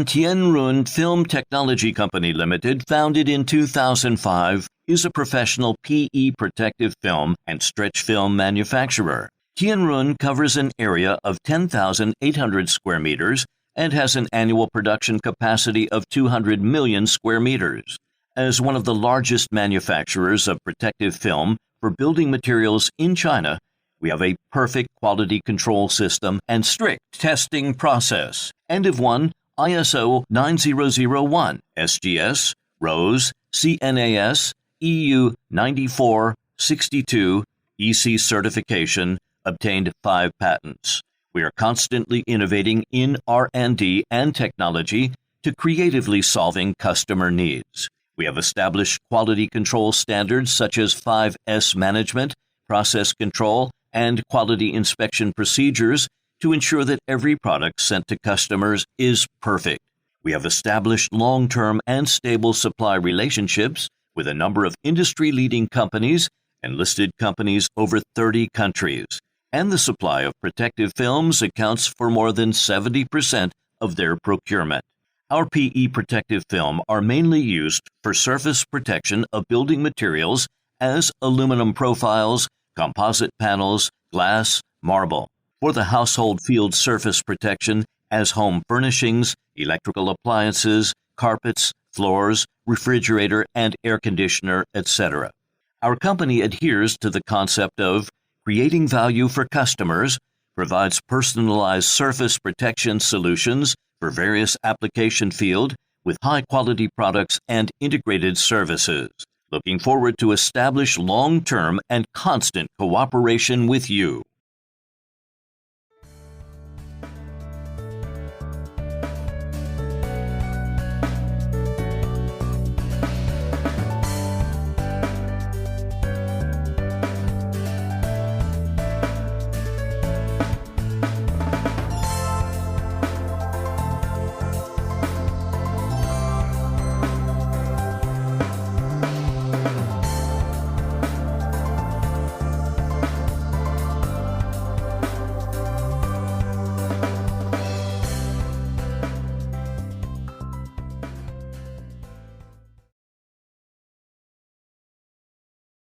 TIanrun Film Technology Company Limited, founded in 2005, is a professional PE protective film and stretch film manufacturer. TIanrun covers an area of 10,800 square meters and has an annual production capacity of 200 million square meters. As one of the largest manufacturers of protective film for building materials in China, we have a perfect quality control system and strict testing process, and have won ISO 9001, SGS, ROSE, CNAS, EU 9462, EC certification, obtained 5 patents. We are constantly innovating in R&D and technology to creatively solving customer needs. We have established quality control standards such as 5S management, process control, and quality inspection procedures to ensure that every product sent to customers is perfect. We have established long-term and stable supply relationships with a number of industry-leading companies and listed companies over 30 countries, and the supply of protective films accounts for more than 70% of their procurement. Our PE protective film are mainly used for surface protection of building materials as aluminum profiles, composite panels, glass, marble. For the household field surface protection as home furnishings, electrical appliances, carpets, floors, refrigerator and air conditioner, etc. Our company adheres to the concept of creating value for customers, provides personalized surface protection solutions for various application fields with high-quality products and integrated services. Looking forward to establish long-term and constant cooperation with you.